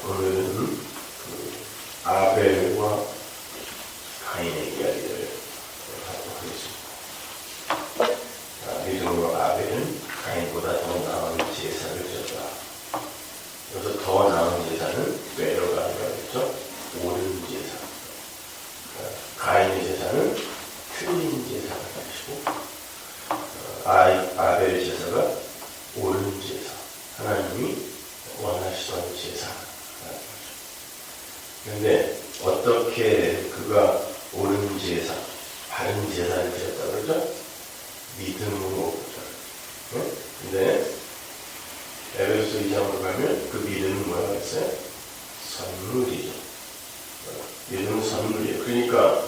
오늘은 아벨과 가인의 이야기를 하도록 하겠습니다. 믿음으로 아벨은 가인보다 더 나은 제사를 드렸다. 여기서 더 나은 제사는 외로가 아니라겠죠? 옳은 제사. 가인의 제사는 틀린 제사가 가르치고 아벨의 제사가 옳은 제사. 하나님이 원하시던 제사. 그런데 어떻게 그가 옳은 제사, 바른 제사를 드렸다고 그러죠? 믿음으로 그러죠. 근데 에베소서 2장으로 가면 그 믿음은 뭐라고 했어요? 선물이죠. 믿음은 선물이에요. 그러니까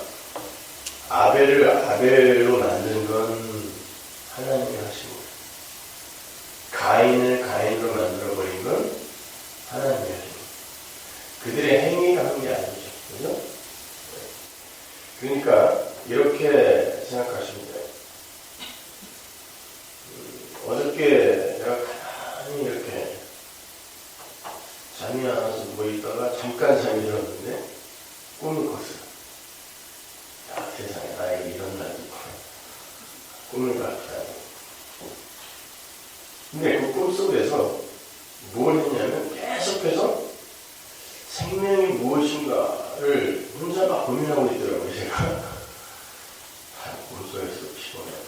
아벨로 만든 건 하나님이 하신 거예요. 가인을 가인으로 만들어버린 건 하나님이 하신 거예요. 그들의 행위가 한 게 아니죠. 그죠? 그러니까 이렇게 생각하시면 돼요. 어저께 제가 가만히 이렇게 잠이 안 와서 누워있다가 잠깐 잠이 들었는데 꿈을 꿨어요. 야, 세상에 나에게 이런 날도 있구나. 꿈을 봤다. 근데 그 꿈속에서 뭘 했냐면 계속해서 생명이 무엇인가를 혼자 막 고민하고 있더라고요, 제가. 꿈속에서도 피곤해요.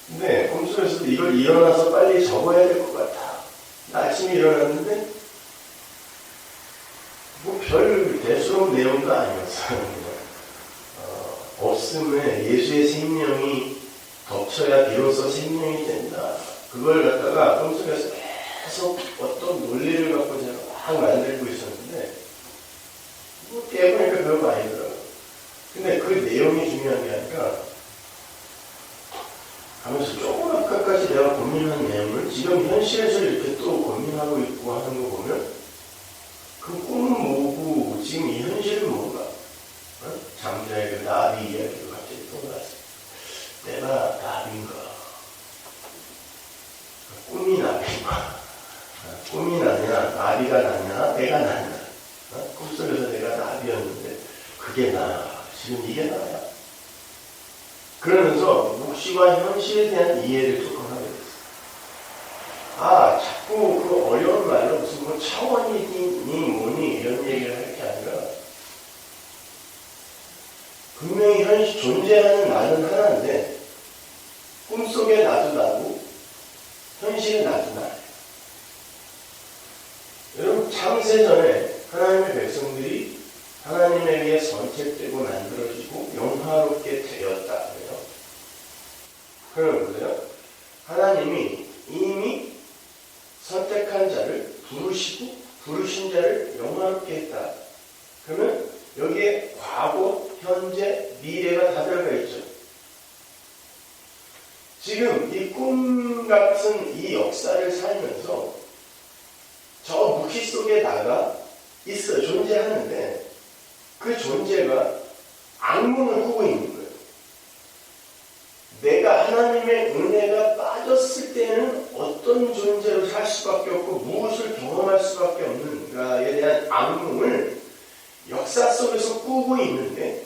근데 꿈속에서도 이걸 일어나서 빨리 적어야 될 것 같아. 아침에 일어났는데 뭐 별 대수로운 내용도 아니었어요. 없음에 예수의 생명이 덮쳐야 비로소 생명이 된다. 그걸 갖다가 꿈속에서 계속 어떤 논리를 갖고 제가 막 만들고 있었는데 뭐 깨보니까 별거 아니더라고요. 근데 그 내용이 중요한 게 아니라 하면서 조금까지 내가 고민한 내용을 지금 현실에서 이렇게 또 고민하고 있고 하는 거 보면 그 꿈은 뭐고 지금 이 현실은 뭔가 장자의 그 나비 이야기가 갑자기 떠올랐어요. 내가 나비인가? 꿈이 나비인가? 꿈이 나냐? 나비가 나냐? 내가 나냐? 꿈속에서 내가 나비였는데 그게 나야. 지금 이게 나야. 그러면서 묵시와 현실에 대한 이해를 조금 하게 됐어요. 자꾸 그 어려운 말로 무슨 뭐 차원이니 뭐니 이런 얘기를 할 게 아니라 분명히 현실 존재하는 나는 하나인데 꿈속에 나도 나고 현실에 나도 나예요. 여러분 창세전에 하나님의 백성들이 하나님에 의해 선택되고 만들어지고 영화롭게 되었다. 그럼 보세요. 하나님이 이미 선택한 자를 부르시고 부르신 자를 영화롭게 했다. 그러면 여기에 과거, 현재, 미래가 다 들어가 있죠. 지금 이 꿈 같은 이 역사를 살면서 저 묵시 속에 나가 있어요. 존재하는데 그 존재가 악몽을 꾸고 있는 거예요. 내가 하나님의 은혜가 빠졌을 때는 어떤 존재로 살 수밖에 없고 무엇을 경험할 수밖에 없는가에 대한 악몽을 역사 속에서 꾸고 있는데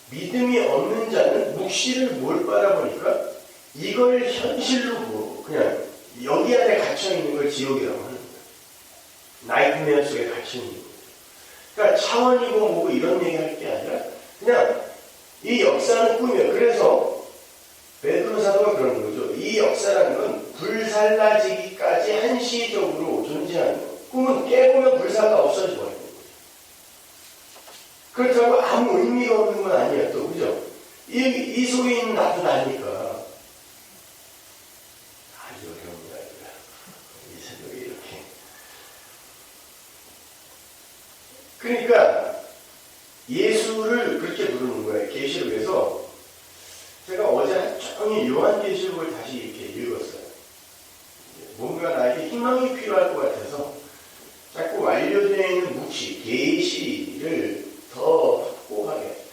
믿음이 없는 자는 묵시를 뭘 바라보니까 이걸 현실로 보고 그냥 여기 안에 갇혀있는 걸 지옥이라고 하는 거예요. 나이트메어 속에 갇혀있는 거예요. 그러니까 차원이고 뭐고 이런 얘기 할 게 아니라 그냥 이 역사는 꿈이에요. 그래서 베드로 사도가 그런 거죠. 이 역사라는 건 불살라지기까지 한시적으로 존재하는 거예요. 꿈은 깨보면 불사가 없어져 버리는 거죠. 그렇다고 아무 의미가 없는 건 아니에요. 또 그죠? 이 속에 있는 나도 나니까. 어려웁니다. 이 새벽에 이렇게. 그러니까 예수를 그렇게 부르는 거예요. 계시록에서 제가 어제 하루 종일 요한계시록을 다시 이렇게 읽었어요. 뭔가 나에게 희망이 필요할 것 같아서 자꾸 완료되어 있는 묵시, 계시를 더 확고하게.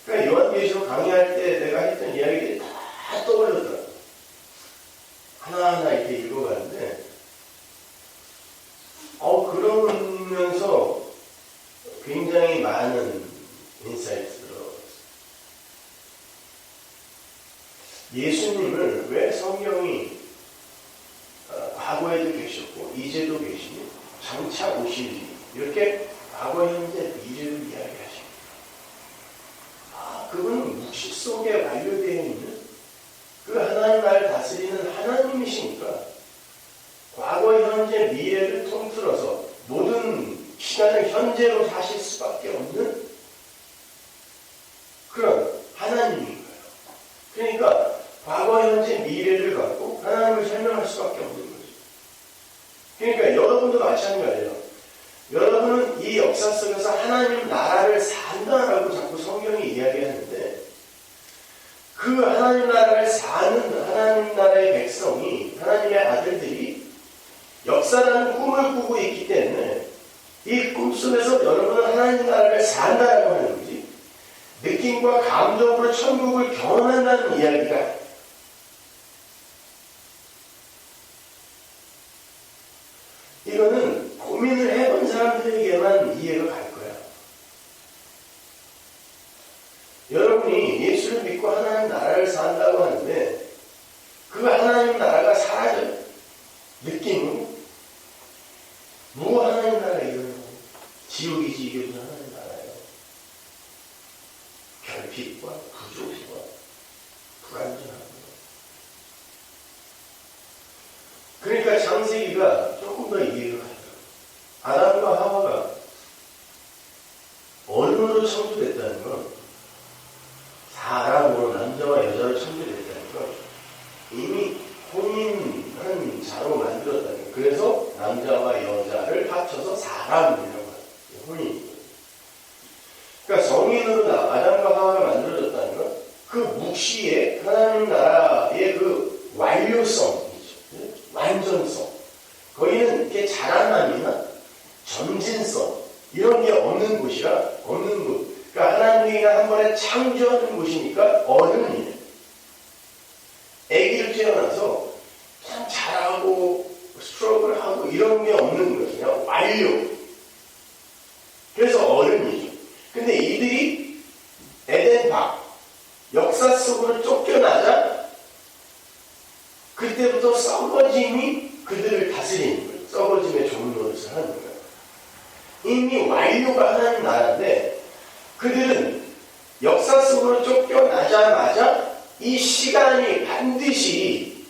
그러니까 요한계시록 강의할 때 내가 했던 이야기들이 다 떠오르더라고요. 하나하나 이렇게 읽어가는데 그러면서 굉장히 많은 인사이트가 들어갔어요. 예수님을 왜 성경이 과거에도 계셨고 이제도 계시니 장차 오실 일 이렇게 과거, 현재, 미래를 이야기하십니다. 그분은 묵시 속에 완료되어 있는 그 하나님 나라를 다스리는 하나님이시니까 과거, 현재, 미래를 통틀어서 모든 시간을 현재로 사실 수밖에 없는 그런 하나님인 거예요. 그러니까 과거, 현재, 미래를 갖고 하나님을 설명할 수밖에 없는 거죠. 그러니까 여러분도 마찬가지예요. 여러분은 이 역사 속에서 하나님 나라를 산다라고 자꾸 성경이 이야기하는데 그 하나님 나라를 사는 하나님 나라의 백성이 하나님의 아들들이 역사라는 꿈을 꾸고 있기 때문에 이 꿈속에서 여러분은 하나님 나라를 산다라고 하는 거지 느낌과 감정으로 천국을 경험한다는 이야기가 이거는 고민을 해본 사람들에게만 이해가 갈 거야. 여러분이 예수를 믿고 하나님 나라를 산다고 하는데 그 하나님 나라가 사라져요. 느낌은 뭐 하나님 나라 이러는 지옥이지 이게 무슨 하나님 나라예요. 결핍과 부족과 불안전함. 그러니까 창세기가 조금 더 이해가 가요. 아담과 하와가 어른으로 창조됐다는 건 사람으로 남자와 여자로 창조됐다는 건 이미 혼인한 자로 만들었다는 거예요. 그래서 남자와 여자를 합쳐서 사람이라고 해요. 혼인. 그러니까 성인으로 아담과 하와가 만들어졌다는 건 그 묵시의 하나님 나라의 그 완료성 완전성. 거기는 이렇게 자라남이나 전진성 이런 게 없는 곳이라 없는 곳. 그러니까 하나님이가 한 번에 창조하는 곳이니까 어른이네. 아기를 태어나서 그냥 자라고 스트로크를 하고 이런 게 없는 거지. 그냥 완료. 그래서 어른이죠. 근데 이들이 에덴 밖 역사 속으로 쫓겨나자 그때부터 썩어짐이 그들을 다스리는 거예요. 썩어짐의 종노릇을 하는 거예요. 이미 완료가 하나님 나라인데 그들은 역사 속으로 쫓겨나자마자 이 시간이 반드시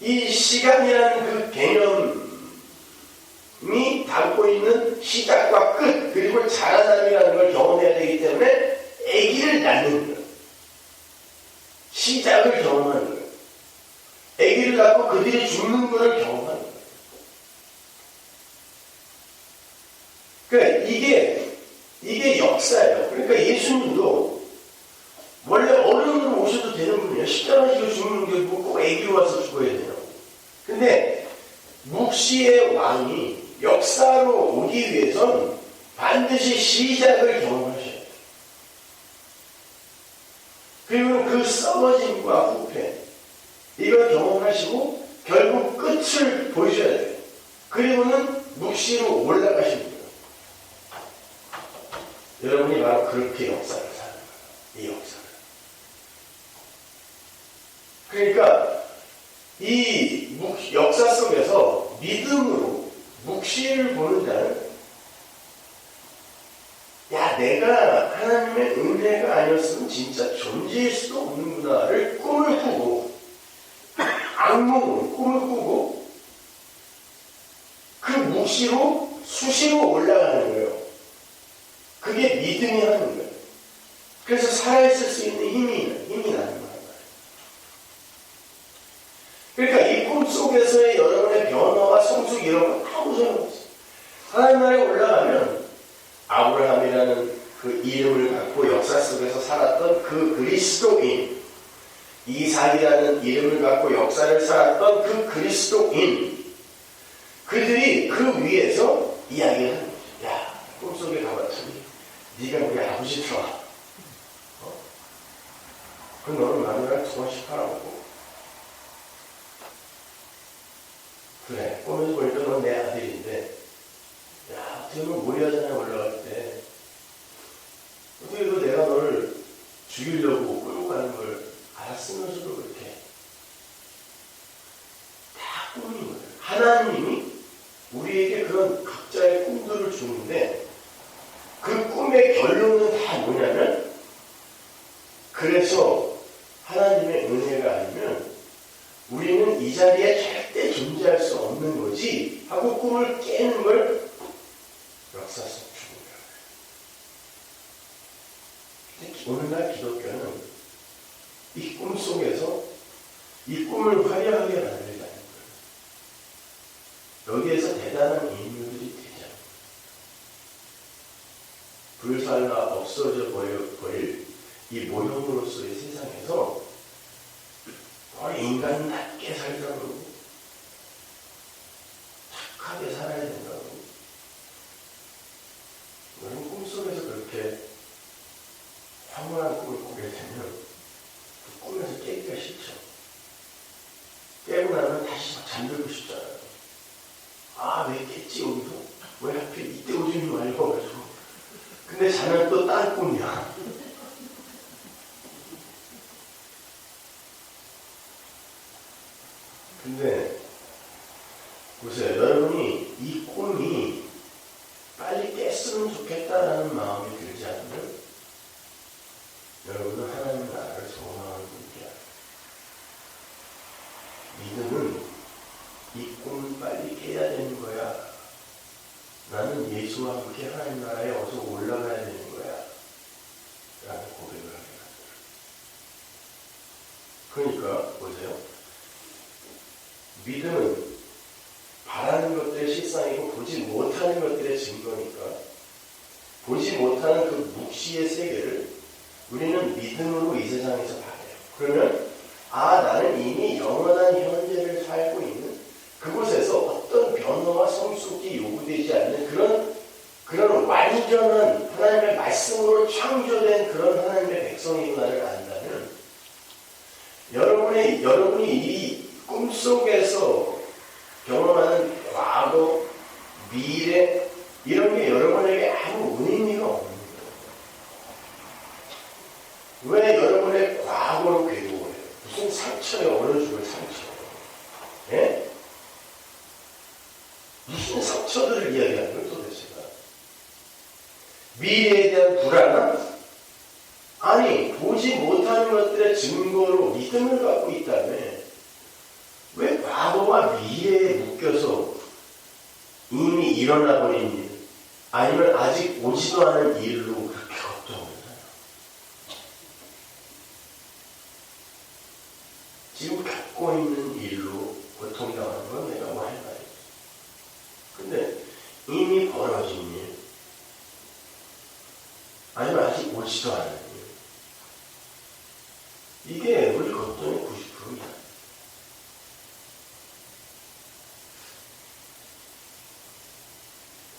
이 시간이라는 그 개념이 담고 있는 시작과 끝 그리고 자라남이라는 걸 경험해야 되기 때문에 아기를 낳는 거예요. 시작을 경험하는 거예요. 아기를 낳고 그들이 죽는 것을 경험하는 거예요. 그러니까 이게 역사예요. 그러니까 예수님도 원래 어른으로 모셔도 되는 분이에요. 십자가 지고 죽는 게 뭐 꼭 아기로 와서 죽어야 되냐고. 근데 묵시의 왕이 역사로 오기 위해선 반드시 시작을 경험하셔야 돼요. 그리고 그 썩어짐과 후패 이걸 경험하시고 결국 끝을 보여줘야 돼요. 그리고는 묵시로 올라가시는 거예요. 여러분이 바로 그렇게 역사를 사는 거예요. 이 역사를. 그러니까 이 역사 속에서 믿음으로 묵시를 보는 자는 야 내가 하나님의 은혜가 아니었으면 진짜 존재할 수도 없는구나를 꿈을 꾸고 악몽으로 꿈을 꾸고 그 묵시로 수시로 올라가는 거예요. 그게 믿음이 하는 거예요. 그래서 살아있을 수 있는 힘이 나는 거예요. 그러니까 이 꿈속에서의 여러분의 변화와 성숙 이런 거 아무 소용없어요. 하나님 나라에 올라가면 아브라함이라는 그 이름을 갖고 역사 속에서 살았던 그 그리스도인 이삭이라는 이름을 갖고 역사를 살았던 그 그리스도인 그들이 그 위에서 이야기를 하는 거죠. 야 꿈속에 가봤더니 네가 우리 아버지더라. 그럼 너는 마누라 2번씩 팔아먹고 그래 꿈에서 보니까 넌 내 아들인데 어떻게 보면 모리아산에 올라갈 때 어떻게 그 내가 너를 죽이려고 끌고 가는 걸 알았으면서도 그렇게 다 꿈인 거예요. 하나님이 우리에게 그런 각자의 꿈들을 주는데 그 꿈의 결론은 다 뭐냐면 그래서 하나님의 은혜가 아니면 우리는 이 자리에 절대 존재할 수 없는 거지 하고 꿈을 깨는 걸 역사 속 죽은 거예요. 오늘날 기독교는 이 꿈 속에서 이 꿈을 화려하게 만들자는 거예요. 여기에서 대단한 인물들이 되잖아요. 불살라 없어져 버릴 이 모형으로서의 세상에서 인간답게 살자고 착하게 살아야 된다고 여러분 꿈속에서 그렇게 황홀한 꿈을 꾸게 되면 그 꿈에서 깨기가 싫죠. 깨고 나면 다시 잠들고 싶잖아요. 아, 왜 깼지 여기서? 왜 하필 이때 오지 말려가지고. 근데 자면 또 딴 꿈이야. 근데 보세요. 여러분이 이 꿈이 빨리 깼으면 좋겠다라는 마음이 들지 않으면 여러분은 하나님 나라를 소망하는 분이야. 믿음은 이 꿈을 빨리 깨야 되는 거야. 나는 예수와 함께 하나님 나라에 어서 올라가야 되는 거야. 라는 고백을 하게 만들어요. 그러니까 보세요. 믿음은 바라는 것들의 실상이고 보지 못하는 것들의 증거니까 보지 못하는 그 묵시의 세계를 우리는 믿음으로 이 세상에서 봐요. 그러면 나는 이미 영원한 현재를 살고 있는 그곳에서 어떤 변화와 성숙이 요구되지 않는 그런 완전한 하나님의 말씀으로 창조된 그런 하나님의 백성이구나를 안다면 여러분이 이 꿈속에서 경험하는 과거, 미래 이런 게 여러분에게 아무 의미가 없는 거예요. 왜 여러분의 과거로 괴로워해요? 무슨 상처예요? 어느 죽을 상처예요? 예? 무슨 상처들을 이야기하는 거예요 도대체가? 미래에 대한 불안함? 아니 보지 못하는 것들의 증거로 믿음을 갖고 있다면 왜 과거와 미래에 묶여서 이미 일어나 버린 일 아니면 아직 오지도 않은 일로 그렇게 걱정을 해요? 지금 겪고 있는 일로 고통당하는 건 내가 뭐 할 말이지. 근데 이미 벌어진 일 아니면 아직 오지도 않은 일 이게 우리 걱정의 90%이야.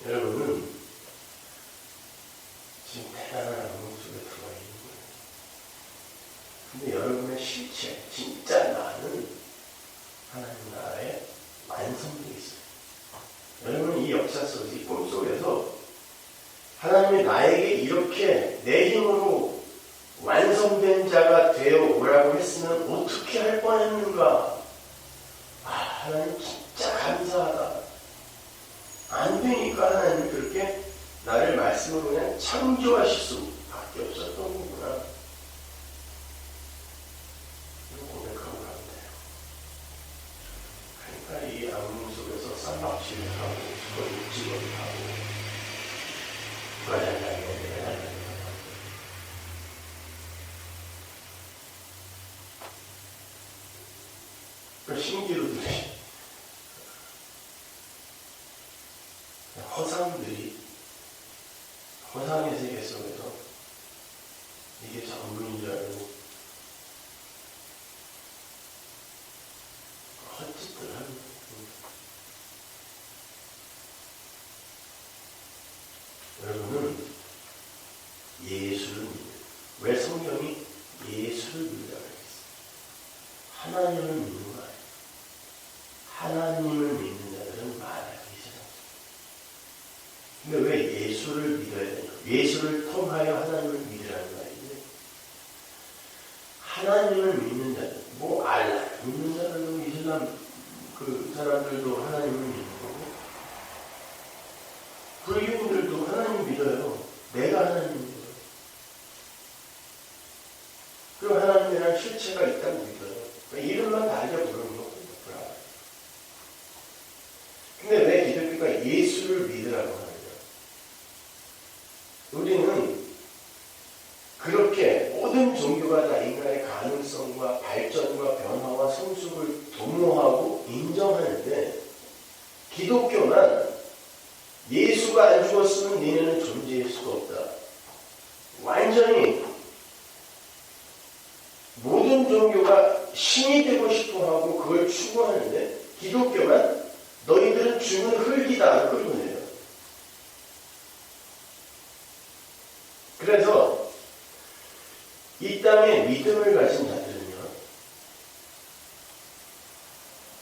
여러분은 지금 대단한 악몽 속에 들어가 있는 거예요. 근데 여러분의 실체, 진짜 나는 하나님 나라에 완성되어 있어요. 여러분은 이 역사 속에서, 이 꿈 속에서 하나님이 나에게 이렇게 내 힘으로 완성된 자가 되어 오라고 했으면 어떻게 할 뻔했는가? 하나님 진짜 감사하다. 안 되니까 하나님이 그렇게 나를 말씀으로 그냥 창조하실 수밖에 없었던 거구나. 이거 고백하고 가면 돼요. 그러니까 이 악몽 속에서 쌈박질을 하고 직업을 하고 누가 잘나요? 내가 잘나요? 그 신기루들이 허상의 세계 속에서 이게 전부인 줄 알고 헛짓들 하는 거예요. 여러분은 예수를 믿는, 왜 성경이 예수를 믿으라고 했어요? 하나님을 믿는 거 아니에요. 하나님을 믿는 자들은 많아요, 이 세상에. 근데 왜 예수를 믿어야 되냐? 예수를 통하여 하나님을 믿으라는 말인데, 하나님을 믿는 자들, 뭐 알라 믿는 자들도 이슬람 그 사람들도 하나님을 믿는 거고, 불교인들도 하나님 믿어요. 내가 하나님 믿어요. 그리고 하나님이라는 실체가 있다고 믿어요. 그러니까 이름만 달려 부르는 거거든요. 근데 왜 기독교가 예수를 믿으라고 하느냐? 우리는 그렇게 모든 종교가 다 인간의 가능성과 발전과 변화와 성숙을 도모하고 인정하는데, 기독교만 예수가 안 죽었으면 니네는 존재할 수가 없다. 완전히 모든 종교가 신이 되고 싶어하고 그걸 추구하는데, 기독교만 너희들은 죽은 흙이다 그러네요. 그래서 이 땅에 믿음을 가진 자들은요,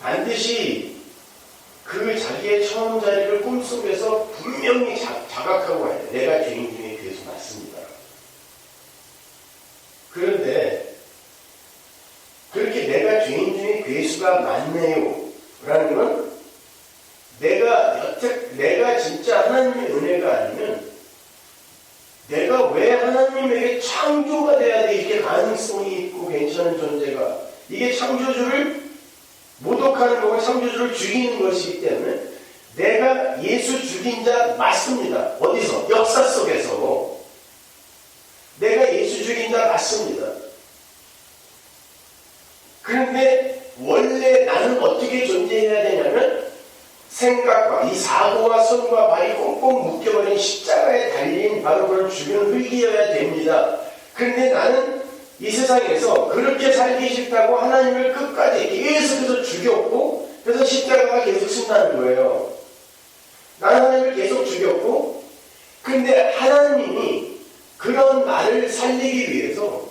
반드시 그 자기의 처음 자리를 꿈속에서 분명히 자각하고 가야 돼. 내가 죄인 중에 괴수 맞습니다. 그런데 그렇게 내가 죄인 중에 괴수가 맞네요 라는 건, 내가 진짜 하나님의 은혜가 아니면 내가 왜 하나님에게 창조가 돼야 돼? 이렇게 가능성이 있고 괜찮은 존재가, 이게 창조주를 모독하는 거고 창조주를 죽이는 것이기 때문에 내가 예수 죽인 자 맞습니다. 어디서? 역사 속에서 내가 예수 죽인 자 맞습니다. 그런데 원래 나는 어떻게 존재해야 되냐면, 생각과 이 사고와 손과 발이 꽁꽁 묶여버린 십자가에 달린 바로 그런 죽은 흙이어야 됩니다. 그런데 나는 이 세상에서 그렇게 살기 싫다고 하나님을 끝까지 계속해서 죽였고, 그래서 십자가가 계속 신나는 거예요. 나는 하나님을 계속 죽였고, 근데 하나님이 그런 나를 살리기 위해서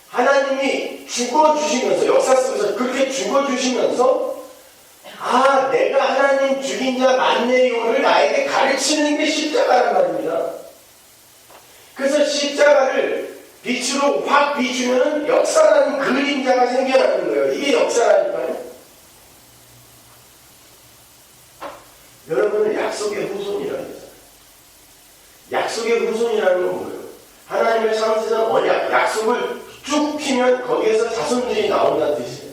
하나님이 죽어주시면서, 역사 속에서 그렇게 죽어주시면서, 아, 내가 하나님 죽인 자 맞네요를 나에게 가르치는 게 십자가란 말입니다. 그래서 십자가를 빛으로 확 비추면 역사라는 그림자가 생겨나는 거예요. 이게 역사라니까요. 여러분은 약속의 후손이라고 했어요. 약속의 후손이라는 건 뭐예요? 하나님의 창세전 언약, 약속을 쭉 피면 거기에서 자손들이 나온다는 뜻이에요.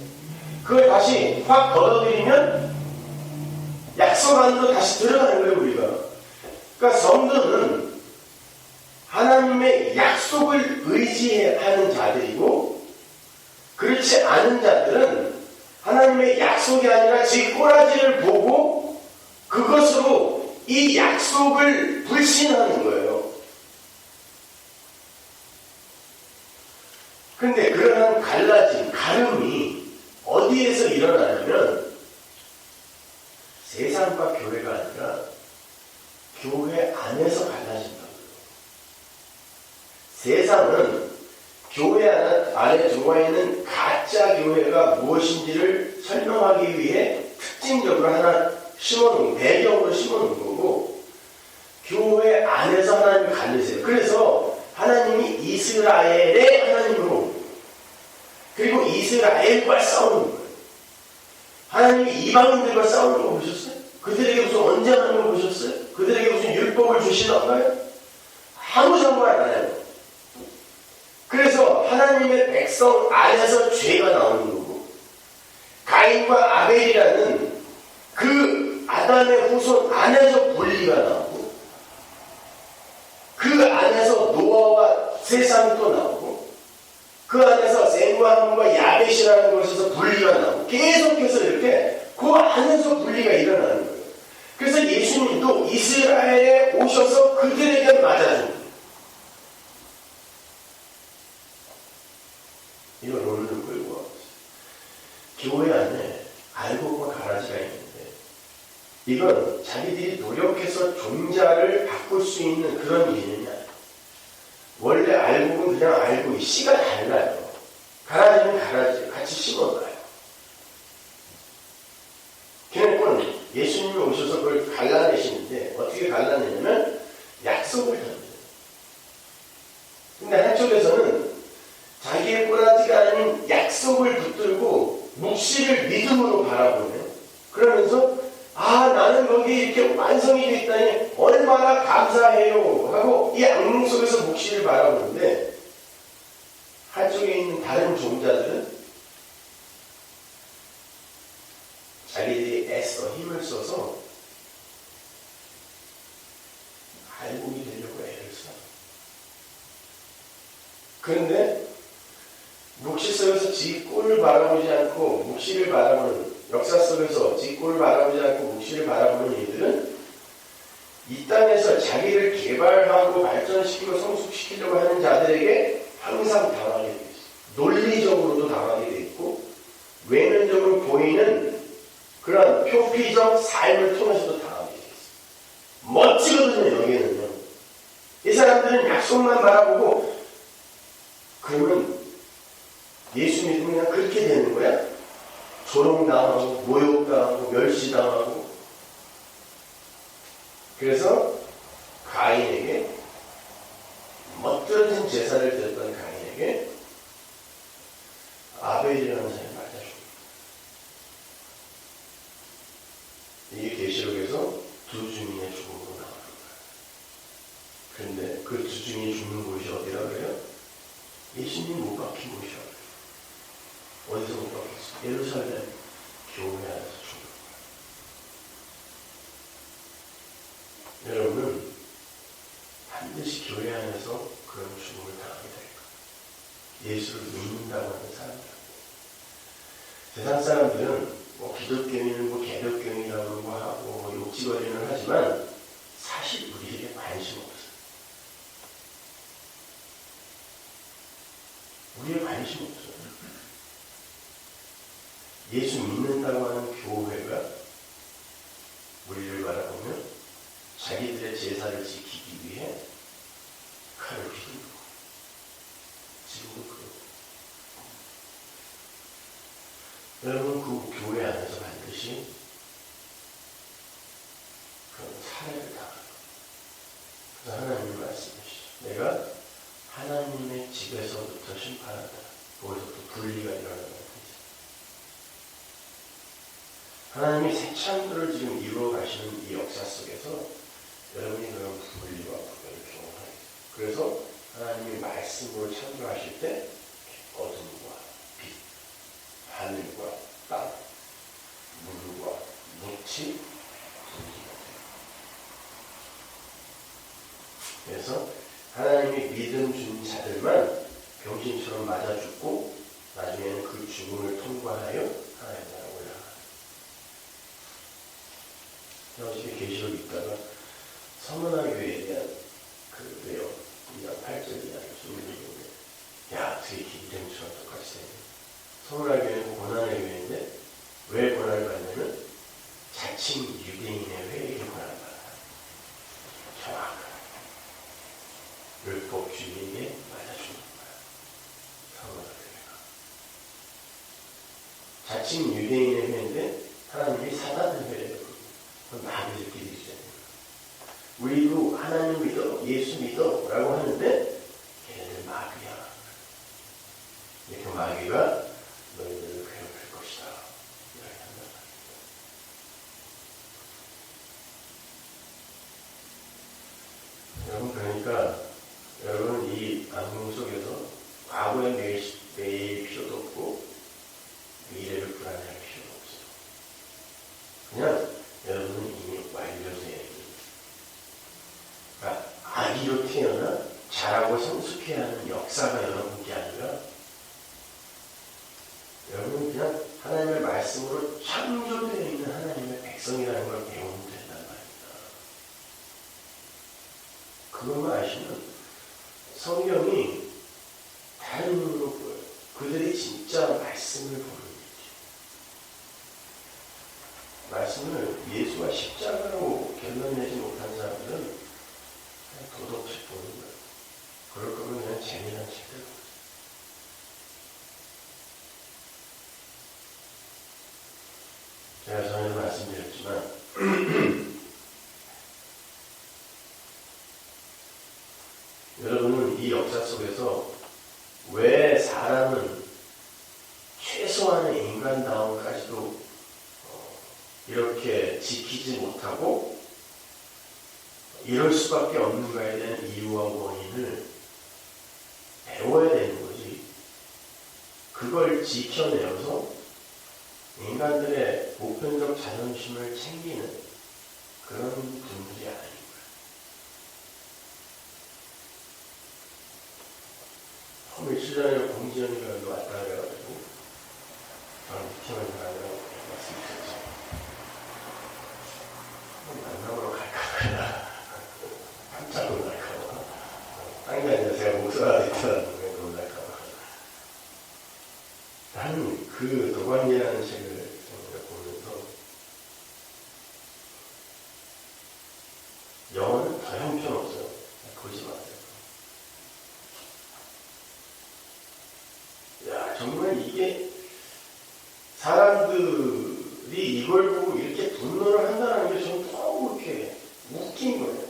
그걸 다시 확 걷어들이면 약속 안으로 다시 들어가는 거예요, 우리가. 그러니까 성도는 하나님의 약속을 의지하는 자들이고, 그렇지 않은 자들은 하나님의 약속이 아니라 지 꼬라지를 보고 그것으로 이 약속을 불신하는 거예요. 근데 그러한 갈라짐, 가름이 어디에서 일어나냐면, 세상과 교회가 아니라 교회 안에서 갈라진다고요. 세상은 교회 안에 들어와 있는 가짜 교회가 무엇인지를 설명하기 위해 특징적으로 하나 심어놓은, 배경으로 심어놓은 거고, 교회 안에서 하나님을 갈리세요. 그래서 하나님이 이스라엘의 하나님으로, 그리고 이스라엘과 싸우는 거예요. 하나님이 이방인들과 싸우는 거 보셨어요? 그들에게 무슨 언제 하는 거 보셨어요? 그들에게 무슨 율법을 주시던가요? 아무 상관 안 해요. 그래서 하나님의 백성 안에서 죄가 나오는 거고, 가인과 아벨이라는 그 아담의 후손 안에서 분리가 나오고, 그 안에서 노아와 세상이 또 나오고, 그 안에서 셈과 함과 야벳이라는 곳에서 분리가 나오고, 계속해서 이렇게 그 안에서 분리가 일어나는 거예요. 그래서 예수님도 이스라엘에 오셔서 그들에게 맞아줍니다. 이걸 오늘 끌고 와보세요. 교회 안에 알곡과 가라지가 있는데, 이건 자기들이 노력해서 종자를 바꿀 수 있는 그런 개념이 아니에요. 원래 알곡은 그냥 알고, 씨가 달라요. 가라지는 가라지, 같이 심어놔요. 걔네는 예수님이 오셔서 그걸 갈라내시는데, 어떻게 갈라내냐면, 완성이 됐다니 얼마나 감사해요 하고 이 악몽 속에서 묵시를 바라보는데, 한쪽에 있는 다른 종자들은 자기들이 애써 힘을 써서 알곡이 되려고 애를 써. 그런데 묵시 속에서 지 꼴을 바라보지 않고 묵시를 바라보는, 역사 속에서 지 꼴을 바라보지 않고 묵시를 바라보는 이들은 이 땅에서 자기를 개발하고 발전시키고 성숙시키려고 하는 자들에게 항상 당하게 돼 있어. 논리적으로도 당하게 돼 있고, 외면적으로 보이는 그런 표피적 삶을 통해서도 당하게 돼 있어. 멋지거든요, 여기는요. 이 사람들은 약속만 바라보고, 그러면 예수 믿으면 그냥 그렇게 되는 거야? 조롱당하고, 모욕당하고, 멸시당하고. 그래서 가인에게, 멋들어진 제사를 드렸던 가인에게 아벨이라는 사람이 맞아줍니다. 이게 계시록에서 두 주민의 죽음으로 나오는 거예요. 그런데 그 두 주민이 죽는 곳이 어디라 그래요? 예수님 못 박힌 곳이야. 어디서 못 박혔어? 예루살렘 교회 안에서 죽는 거예요. 여러분은 반드시 교회 안에서 그런 죽음을 당하게 될 거예요. 예수를 믿는다고 하는 사람들. 세상 사람들은 뭐 기독교인은 뭐 개독교인이라고 하고 뭐 욕지거리는 하지만 사실 우리에게 관심 없어요. 우리의 관심 없어요. 예수 믿는다고 하는 교회가 우리를 바라보면 자기들의 제사를 지키기 위해 칼을 휘두르고, 지금도 그러고. 여러분, 그 교회 안에서 반드시 그런 살해를 당하고, 그래서 하나님이 말씀하시죠. 내가 하나님의 집에서부터 심판한다. 거기서부터 분리가 일어나는 거죠. 하나님이 새 창조를 지금 이루어 가시는 이 역사 속에서 여러분이 그런 분리와 구별을 경험하겠어요. 그래서 하나님이 말씀으로 창조하실 때 어둠과 빛, 하늘과 땅, 물과 묻이 분리가 돼요. 그래서 하나님이 믿음 준 자들만 병신처럼 맞아 죽고 나중에는 그 죽음을 통과하여 하나님 나라에 올라가요. 어저께 계시록 있다가 서문화 교회에 대한 그 내용, 2장 8절 이하를 좀 읽는데, 야, 되게 기대처럼 똑같이 되네. 서문화 교회는 고난의 교회인데 왜 고난을 받냐면 자칭 유대인의 회의에 고난을 받아요. 정확한 율법주의에 맞아주는 거야. 서문화 교회가. 자칭 유대인의 회의인데 하나님이 사단의 회의예요. 마귀들끼리 있잖아요. 우리도 하나님 믿어, 예수 믿어 라고 하는데 걔네들 마귀야. 그 마귀가 너희들을 괴롭힐 것이다. 이렇게 한단 말입니다. 여러분, 그러니까 여러분 이 악몽 속에서 과거에 매일 필요도 없고 미래를 불안해할 필요도 없어요. 그냥 여러분은 이미 완료돼야 됩니다. 그러니까 아기로 태어나 자라고 성숙해야 하는 역사가 여러분께 아니라 여러분은 그냥 하나님의 말씀으로 창조되어 있는 하나님의 백성이라는 걸 배우면 된단 말입니다. 그것만 아시면 성경이 다른 눈으로 보여요. 그들이 진짜 말씀을 보는 말씀을 예수와 십자가로 결론내지 못한 사람들은 그냥 도덕책 보는 거예요. 그럴 거면 그냥 재미난 책들 보세요. 제가 전에도 말씀드렸지만 여러분은 이 역사 속에서 왜 사람은 최소한의 인간다움까지도 이렇게 지키지 못하고 이럴 수밖에 없는가에 대한 이유와 원인을 배워야 되는 거지. 그걸 지켜내어서 인간들의 보편적 자존심을 챙기는 그런 분들이 아닌 거야. 며칠 전에 공지연이가 여기 왔다 그래가지고 저는 미팅을 가느라고 말씀드렸죠. 만남으로 갈까 깜짝 놀랄까봐. 딴 게 아니라 제가 목사가 됐다는 게 놀랄까봐. 나는 그 도관이라는 책을 보면서 영어는 더 형편없어요. 보지 마세요. 야, 정말 이게 사람들이 이걸 보고 이렇게 분노를 한다는 게 저는 너무 이렇게 웃긴 거예요.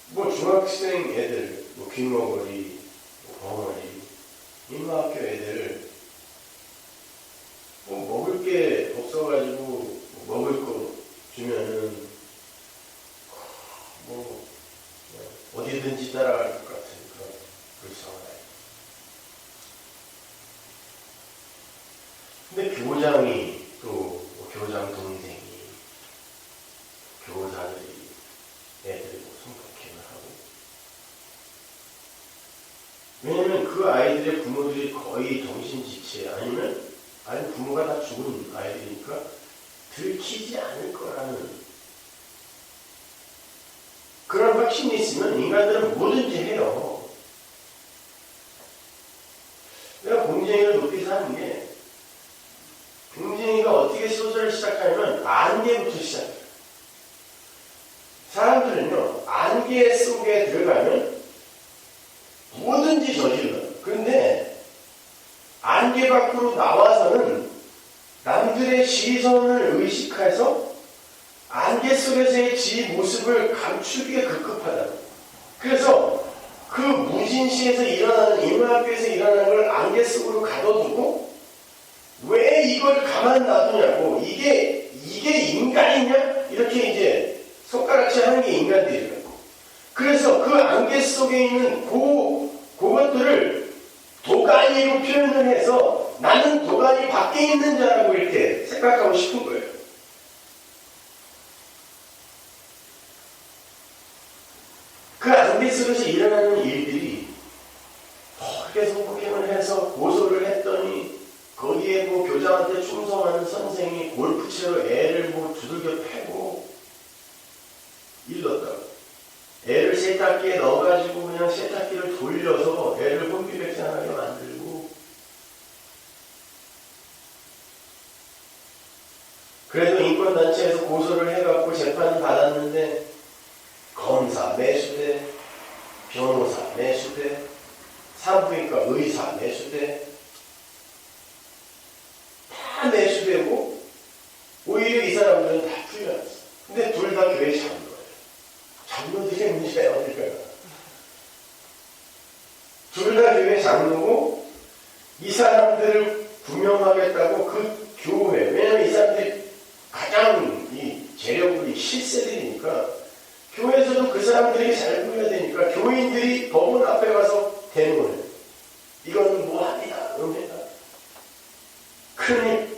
뭐 중학생 애들, 뭐 귀머거리, 뭐 벙어리, 인마학교 애들 뭐 먹을 게 없어가지고 뭐 먹을 거 주면은 뭐 어디든지 따라갈 것 같은 그런 불쌍한 아이. 근데 교장이 또 뭐 교장 동생이 교사들이 애들이 뭐 성폭행을 하고, 왜냐면 그 아이들의 부모들이 거의 정신지체 아니면 부모가 다 죽은 아이들이니까 들키지 않을 거라는 그런 확신이 있으면 인간들은 뭐든지 해요. 내가 공쟁이를 높이 사는 게, 공쟁이가 어떻게 소설을 시작하냐면 안개부터 시작해요. 사람들은요, 안개 속에 들어가면 뭐든지 저질러요. 그런데 안개 밖으로 나와서는 남들의 시선을 의식해서 안개 속에서의 지 모습을 감추기에 급급하다. 그래서 그 무진시에서 일어나는, 인문학교에서 일어나는 걸 안개 속으로 가둬두고 왜 이걸 가만 놔두냐고, 이게 인간이냐? 이렇게 이제 손가락질 하는 게 인간들이라고. 그래서 그 안개 속에 있는 그것들을 도가니로 표현을 해서 나는 도가니 밖에 있는 자라고 이렇게 생각하고 싶은 거예요. 그 안개 속에서 일어나는 일들이 그렇게 성폭행을 해서 고소를 했더니 거기에 뭐 교장한테 충성하는 선생이 골프채로 애를 뭐 두들겨 패고 일렀다고. 애를 세탁기에 넣어가지고 그냥 세탁기를 돌려서 애를 혼비백산하게 만들고, 그래도 인권단체에서 고소를 해갖고 재판을 받았는데 검사 매수대, 변호사 매수대, 산부인과 의사 매수대, 다 매수되고 오히려 이 사람들은 다 풀려났어. 근데 둘 다 교회 장로예요. 장로들의 문제야 어딜까요? 둘 다 교회 장로고 이 사람들을 구명하겠다고 그 교회, 왜냐면 이 사람들이 가장 이 재력이 실세들이니까 교회에서도 그 사람들에게 잘 보여야 되니까 교인들이 법원 앞에 가서 대응을 해요. 이건 뭐합니다. 음해다. 큰일.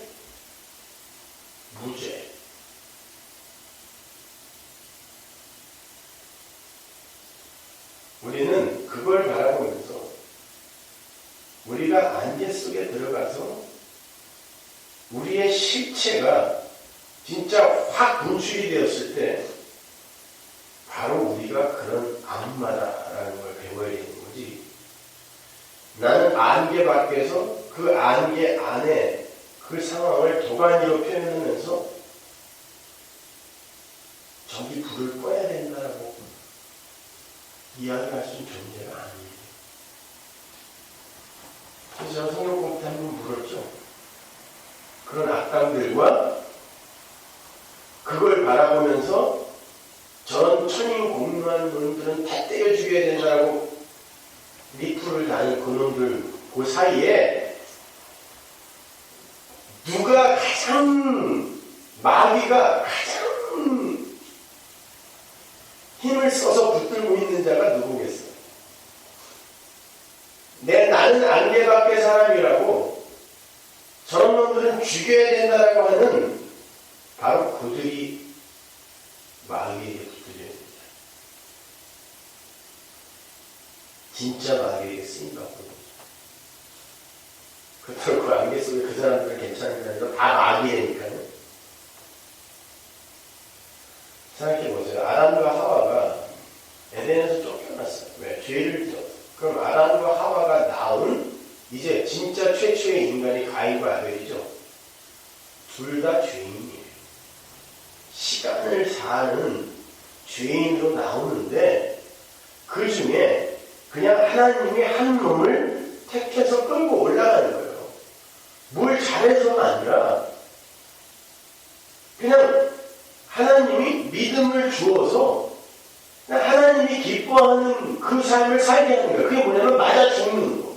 무죄. 우리는 그걸 바라보면서 우리가 안개 속에 들어가서 우리의 실체가 진짜 확 분출이 되었을 때 바로 우리가 그런 악마다라는 걸 배워야 되는 거지. 나는 안개 밖에서 그 안개 안에 그 상황을 도가니로 표현하면서 저기 불을 꺼야 된다라고 이야기할 수 있는 존재가 아니에요. 그래서 제가 성경 공부 때 한번 물었죠. 그런 악당들과 그걸 바라보면서 전 천인 공무한 놈들은 다 때려 죽여야 된다고 리프를 다닌 그놈들 그 사이에 누가 가장 가장 마귀가 가장 힘을 써서 붙들고 있는 자가 누구겠어요? 나는 안개밖에 사람이라고 저런 놈들은 죽여야 된다라고 하는 바로 그들이 마귀에게 붙들려야 됩니다. 진짜 마귀에게 쓰임받고 있는 거죠. 그렇다고 그 안개 속에 그 사람들은 괜찮은 게 아니라 다 마귀라니까요. 생각해보세요. 아담과 하와가 에덴에서 쫓겨났어요. 왜? 죄를 지었어요. 그럼 아담과 하와가 낳은 이제 진짜 최초의 인간이 가인과 아벨이죠. 둘 다 죄인이에요. 시간을 사는 죄인으로 나오는데 그 중에 그냥 하나님이 한 놈을 택해서 끌고 올라가는 거예요. 뭘 잘해서가 아니라 그냥 하나님이 믿음을 주어서 하나님이 기뻐하는 그 삶을 살게 하는 거예요. 그게 뭐냐면 맞아 죽는 거.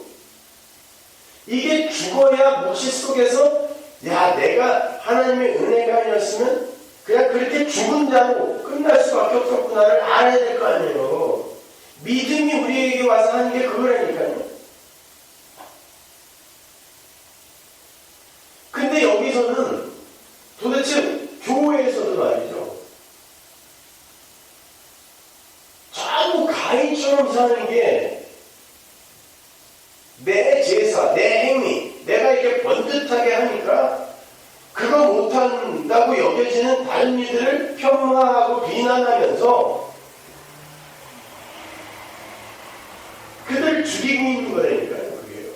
이게 죽어야 묵시 속에서 야 내가 하나님의 은혜가 아니었으면 그냥 그렇게 죽은 자로 끝날 수밖에 없었구나를 알아야 될 거 아니에요. 믿음이 우리에게 와서 하는 게 그거라니까요. 근데 여기서는 도대체 교회에서도 말이죠. 전부 가인처럼 사는 게 내 제사, 내 행위, 내가 이렇게 번듯하게 하니까 그거 못한다고 여겨지는 다른 이들을 폄하하고 비난하면서 그들을 죽이고 있는 거라니까요. 그게요.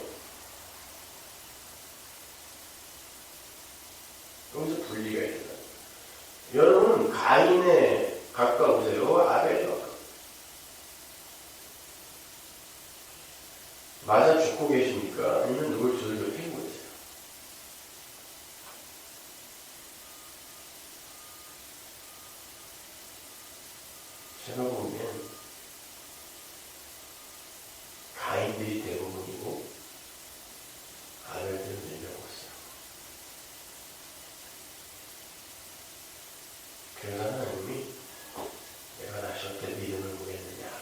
여기서 분리가 있다. 여러분 가인에 가까우세요? 아벨에 가까우세요? 맞아 죽고 계십니까? 아니면 누굴 두들겨 패고 계세요? 제가 보면 가인들이 대부분이고 아벨들은 내려오고 있어요. 그래서 하나님이 내가 다시 어때 믿음을 보겠느냐.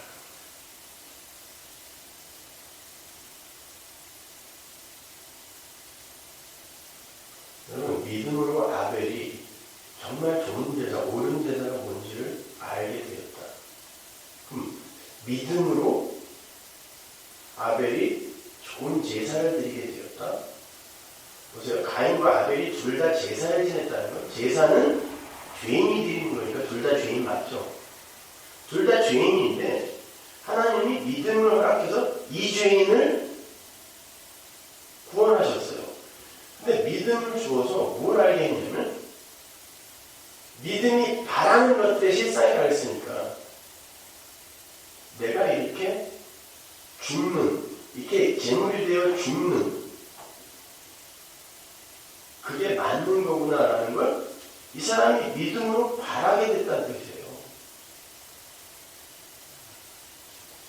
여러분 믿음으로 아벨이 정말 좋은 제사, 옳은 제사가 뭔지를 알게 되었다. 그럼 믿음으로 아벨이 좋은 제사를 드리게 되었다. 보세요. 가인과 아벨이 둘 다 제사를 지냈다는 건 제사는 죄인이 드리는 거니까 둘 다 죄인 맞죠? 둘 다 죄인인데 하나님이 믿음을 허락해서 이 죄인을 구원하셨어요. 근데 믿음을 주어서 뭘 알게 했냐면 믿음이 바라는 것들의 실상에 가 있으니까 내가 이렇게 죽는, 이렇게 제물이 되어 죽는 그게 맞는 거구나라는 걸 이 사람이 믿음으로 바라게 됐다는 뜻이에요.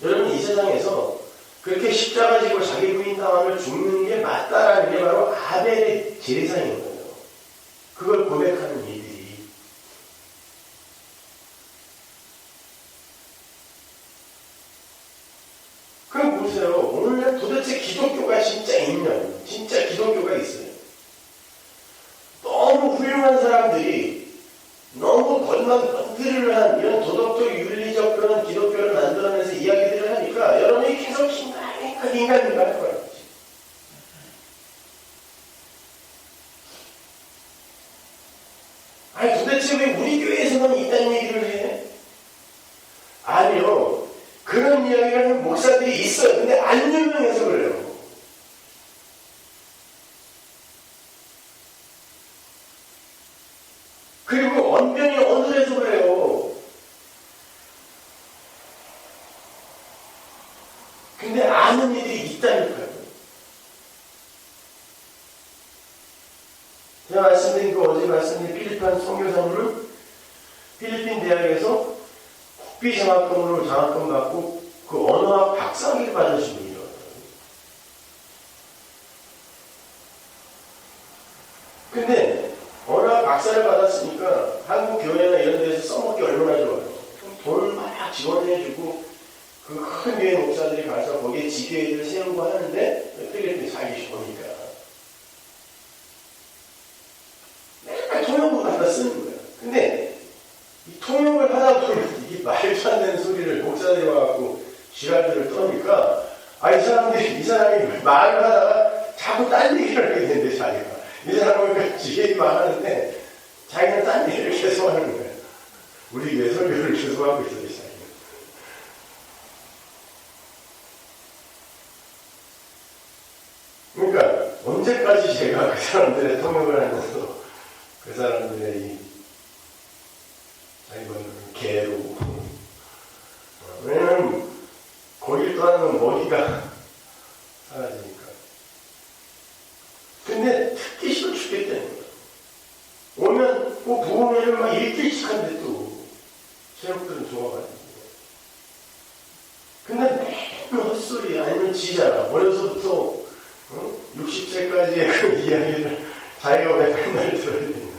여러분 이 세상에서 그렇게 십자가 지고 자기 부인 당하며 죽는 게 맞다라는 게 바로 아벨의 제사인 거예요. 그걸 고백하는 이들이. 그럼 보세요. 오늘날 도대체 기독교가 진짜 있냐고. 진짜 기독교가 있어요. 너무 훌륭한 사람들이 너무 번들을 한 이런 도덕적 윤리적 그런 기독교를 만들어내서 이야기들을 하니까 여러분이 계속 인간인가 할 거예요. 아니 도대체 왜 우리 교회에서만 이딴 얘기를 해? 아니요. 그런 이야기를 하는 목사들이 있어요. 근데 안 유명해서 그래요. 그리고 언변이 어눌해서 그래요. 근데 아는 일이 있다니까요. 제가 말씀드린 어제 말씀드린 필리핀 선교사님은 필리핀 대학에서 국비 장학금으로 장학금 받고 그 언어학 박사학위를 받으신 분이더라고요. 근데 박사를 받았으니까 한국 교회나 이런 데서 써먹기 얼마나 좋아요. 돈을 막 지원해주고 그 큰 교회 목사들이 가서 거기에 지교회를 세우고 하는데 필리핀 살기 좋으니까 맨날 통역을 갖다 쓰는 거예요. 근데 이 통역을 하다 보면 이게 말도 안 되는 소리를 목사들이 와갖고 지랄들을 떠니까 이 사람이 말을 하다가 자꾸 딴 얘기를 하게 되는데 자기가 이 사람은 지 얘기만 하는데 자기는 딴 얘기를 계속 하는 거예요. 우리 교회 설교를 계속 하고 있어요. 자기는. 그러니까 언제까지 제가 그 사람들의 통역을 하면서 그 사람들의 이 자기는 개로 왜냐면 거길 떠나면 먹이가 사라지니까. 근데 듣기 싫어 죽겠다는 거야. 오면 뭐 부모님을 막 일주일씩 한데 또 세력들은 좋아가지고. 근데 맨날 헛소리 아니면 지잖아. 어려서부터 60세까지의 그 이야기를 자기가 왜 맨날 들어야 되냐.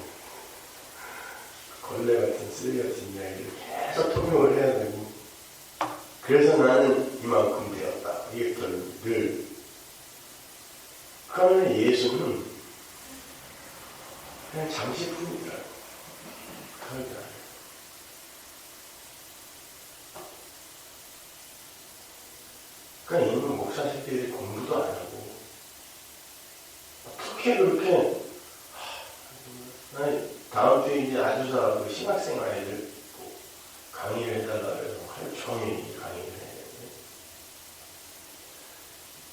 걸레 같은 쓰레기 같은 이야기를 계속 통역을 해야 되고. 그래서 나는 이만큼 되었다. 이게 늘. 그러면 예수는 그냥 장식품이더라고. 그러더라고. 그러니까 이놈 목사 새끼들이 공부도 안 하고 어떻게 그렇게 다음 주에 이제 아주사 그 신학생 아이들 강의를 해달라 그래서 하루 종일 강의를 해야 되는데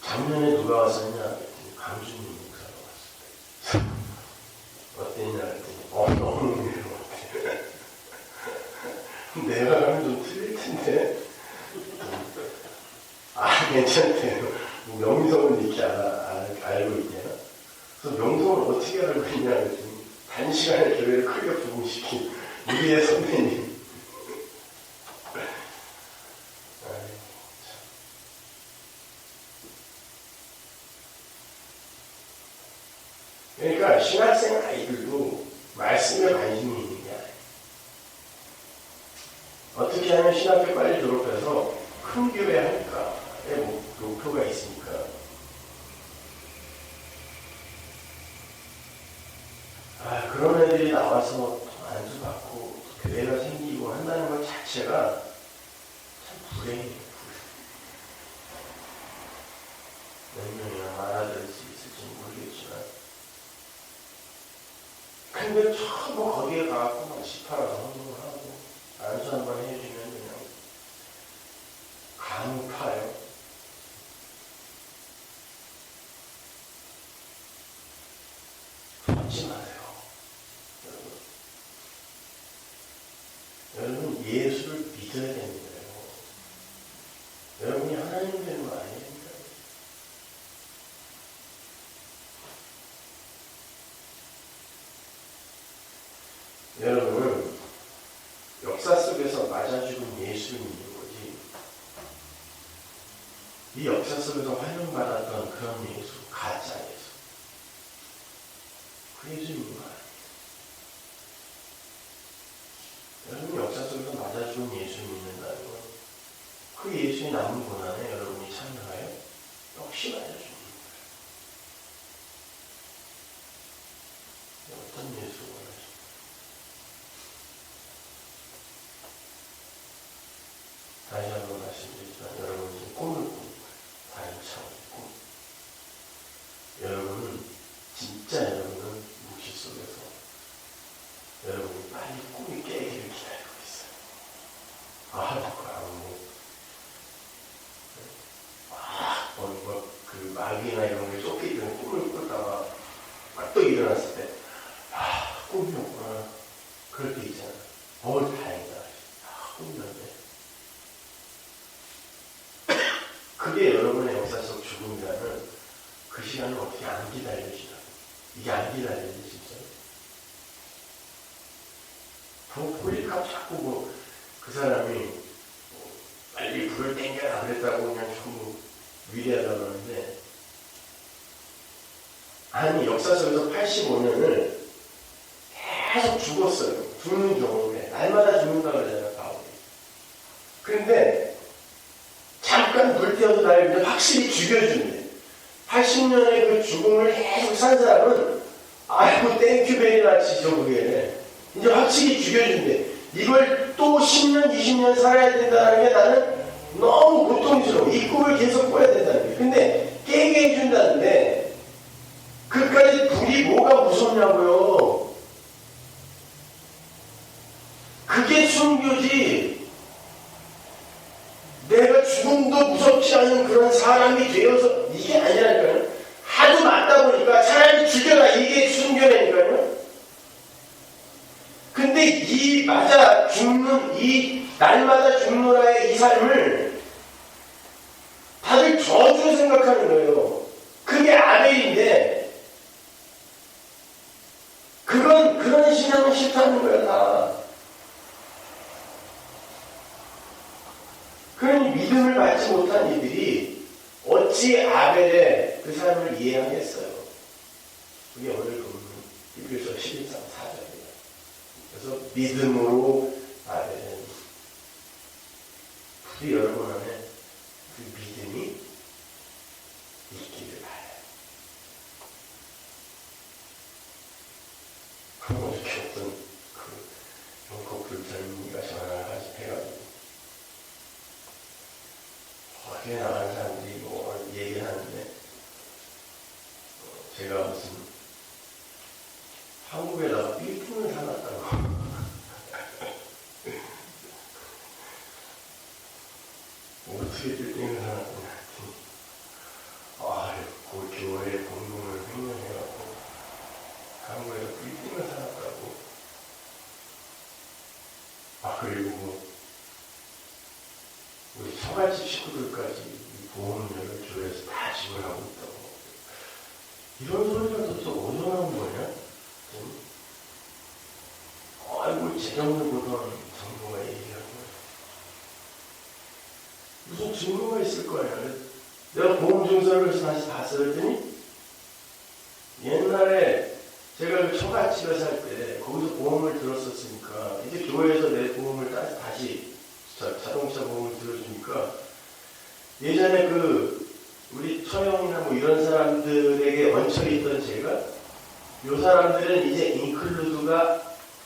작년에 누가 왔었냐 그랬더니 강준님 목사가 왔을 때 어땠냐 그랬더니 너무 흥미로웠대. 내가 가면 좀 틀릴 텐데 괜찮대요. 명성을 이렇게 알고 있냐. 그래서 명성을 어떻게 알고 있냐 그랬더니 단시간에 교회를 크게 부흥시킨 우리의 선배님. 그러니까 신학생 아이들도 말씀에 관심이 있는 게 아니에요. 어떻게 하면 신학교 빨리 졸업해서 큰 교회 할까의 목표가 있으니까. 그런 애들이 나와서 안수받고 교회가 생기고 한다는 것 자체가 참 불행해요. 몇 명이나 알아들을 수 있을지 모르겠지만 근데 전부 거기에 가갖고 막 집하라서 헌금을 하고 안수 한번 해주면 그냥 강파요. 하지 마세요. 여러분 예수를 믿어야 되는 거예요. 여러분이 하나님 되는 거 아니에요. 여러분은 역사 속에서 맞아 죽은 예수를 믿는 거지. 이 역사 속에서 환영받았던 그런 예수, 가짜 예수. 그 예수 믿는 거 아니에요. 여러분 역사 속에서 맞아 죽은 예수 믿는다는 건 그 예수의 남은 고난에 여러분이 참여하여 역시 맞아 죽는 거예요. 어떤 예수 원하십니까? 다시 한번 말씀드리지만 여러분은 꿈을 꾸는 거예요. 다른 차원의 꿈. 여러분은 진짜 여러분은 묵시 속에서 여러분이 빨리 꿈이 깨기를 기다리고 있어요. 그 마귀나 이런 게 쫓기 때문에 꿈을 꾸다가 또 일어났을 때 꿈이었구나. 그럴 때 있잖아. 다행이다. 꿈이었네. 그게 여러분의 역사 속 죽음이라면 그 시간을 어떻게 안 기다려지나. 이게 안 기다려지 진짜. 폴리카프 자꾸 그 사람이 빨리 불을 땡겨라 그랬다고 그냥 전부 위대하다고 하는데 아니 역사 속에서 85년을 계속 죽었어요. 죽는 경우에. 날마다 죽는다 그러잖아요, 바울이. 그런데 잠깐 불태워도 날 이제 확실히 죽여준대. 80년의 그 죽음을 계속 산 사람은 아이고 땡큐 베리 마치죠 그게. 이제 확실히 죽여준대. 이걸 또 10년, 20년 살아야 된다는 게 나는 너무 고통스러워. 이 꿈을 계속 꿔야 된다는 게. 근데 깨게 해준다는데 그까지 불이 뭐가 무섭냐고요. 그게 순교지. 내가 죽음도 무섭지 않은 그런 사람이 되어서 이게 아니라니까요. 하도 맞다 보니까 차라리 죽여라 이게 순교라니까요. 근데 이 맞아 죽는 이 날마다 죽노라의 이 삶을 다들 저주로 생각하는 거예요. 그게 아벨인데 그런 신앙은 싫다는 거야 다. 그런 믿음을 받지 못한 이들이 어찌 아벨의 그 삶을 이해하겠어요. 그게 오늘 보면 히브리서 11장 4절이에요. 그래서 믿음으로 아벨은 부디 여러분 안에 그 믿음이 있기를 바라요. 그럼 어떻게 어떤 그 영국 젊은이가 전화를 해가지고 어떻게 나가는 사람들이 뭐 얘기를 하는데 제가 무슨 한국에다가 빌딩을 사놨다고 어떻게 빌딩을 사놨더니 그 교회 공동을 횡령해갖고 한국에서 빌딩을 사놨다고. 그리고 뭐 우리 처갓집 식구들까지 보험료를 교회에서 다 지불하고 있다고. 이런 소리가 도대체 어디서 나온 거냐? 아이고 재정을 보던 정부가 얘기하고 무슨 증거가 있을 거야. 내가 보험증서를 다시 봤어요. 그랬더니 옛날에 제가 그 처갓집에 살 때 거기서 보험을 들었었으니까 이제 교회에서 내 보험을 다시 자동차 보험을 들어주니까 예전에 우리 처형이나 뭐 이런 사람들에게 얹혀있던 제가 요 사람들은 이제 인클루드가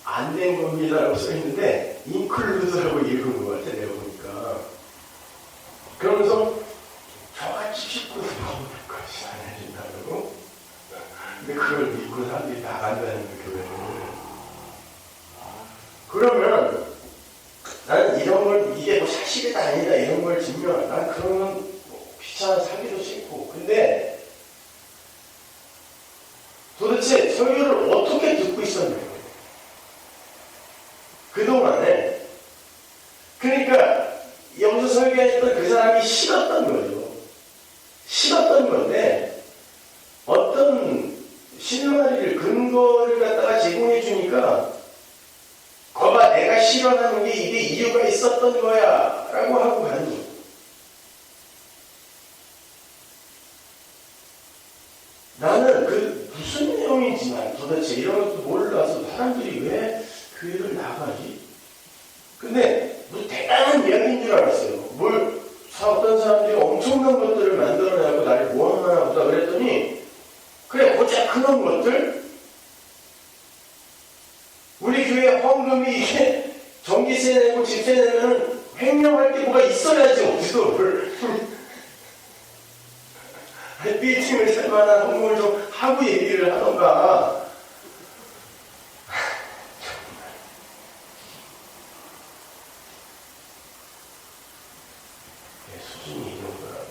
안 된 겁니다라고 써있는데 인클루드라고 읽은 것 같아 내가 보니까. 그러면서 저같이 식구들 보험까지 안 해준다고. 근데 그걸 믿고 사람들이 나간다는 그 교회를. 그러면 나는 이런 걸 이게 뭐 사실이다 아니다 이런 걸 증명 난 그런 건 귀찮아 사기도 싫고. 근데 도대체 설교를 어떻게 듣고 있었냐고 그동안에. 그러니까 여기서 설교했던 그 사람이 싫었던 거죠. 싫었던 건데 어떤 실마리를 근거를 갖다가 제공해 주니까 거봐 내가 싫어하는 게 이게 이유가 있었던 거야 라고 하고 가니 나는 그 무슨 내용인지 난 도대체 이런 것도 몰라서 사람들이 왜 교회를 나가지? 근데 뭐 대단한 이야기인 줄 알았어요. 어떤 사람들이 엄청난 것들을 만들어내고 나를 모함하나 보다 그랬더니 그래 보자 그런 것들 우리 교회 헌금이 이게 전기세 내고 집세 내면 횡령할 게 뭐가 있어야지 어디서 빌딩을 살 만한 헌금을 좀 하고 얘기를 하던가. 수준이 이 정도라면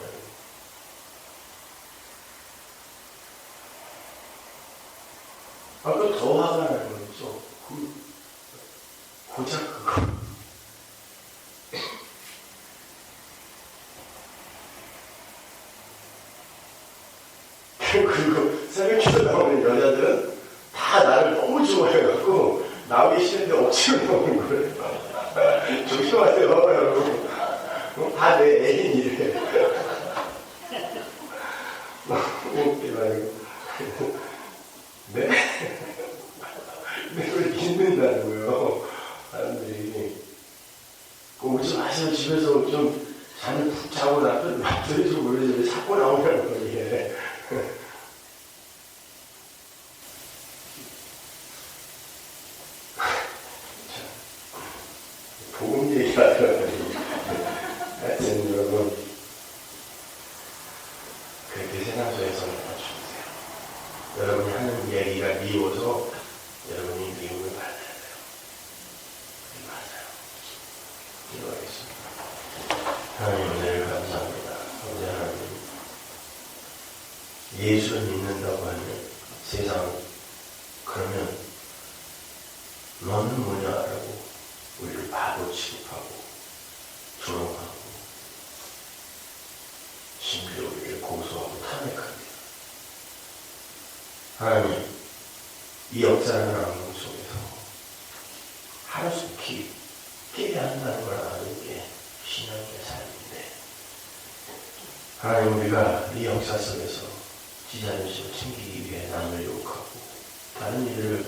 그 더 화가 나는 거 있죠. 고작 그거 그리고 새벽기도 나오는 여자들은 다 나를 너무 좋아해갖고 나오기 싫은데 억지로 나오는 거예요. 조심하세요 여러분. 다 내 애인이래. 웃기다 이거. 네? 근데 왜 힘든다는 거예요. 사람들이. 오지 마세요. 집에서 좀 잠을 푹 자고 납들이 좀 모르겠는데 자꾸 나오냐는 거예요, 이게. 복음 얘기하더라고요. 하여튼 여러분, 그렇게 세상 속에서 맞춰주세요. 여러분이 하는 얘기가 미워서 여러분이 미움을 받아야 돼요. 맞아요. 기도하겠습니다. 하나님 은혜를 감사합니다. 아버지 하나님, 예수를 믿는다고 하면 세상 그러면 너는 뭐냐라고 우리를 바보 취급하고 조롱하고 심지어 우리를 고소하고 탐닉합니다. 하나님, 이 역사라는 악몽 속에서 하루속히 깨야 한다는 걸 아는 게 신앙의 삶인데, 하나님, 우리가 이 역사 속에서 지자존심을 챙기기 위해 남을 욕하고 다른 이들을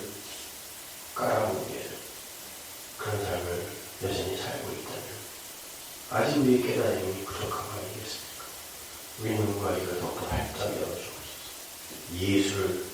깔아보게 그런 삶을 여전히 살고 있다면 아직 우리의 깨달음이 부족한 거 아니겠습니까? 우리 눈과 이를 더욱더 밝게 열어주옵소서. 예수를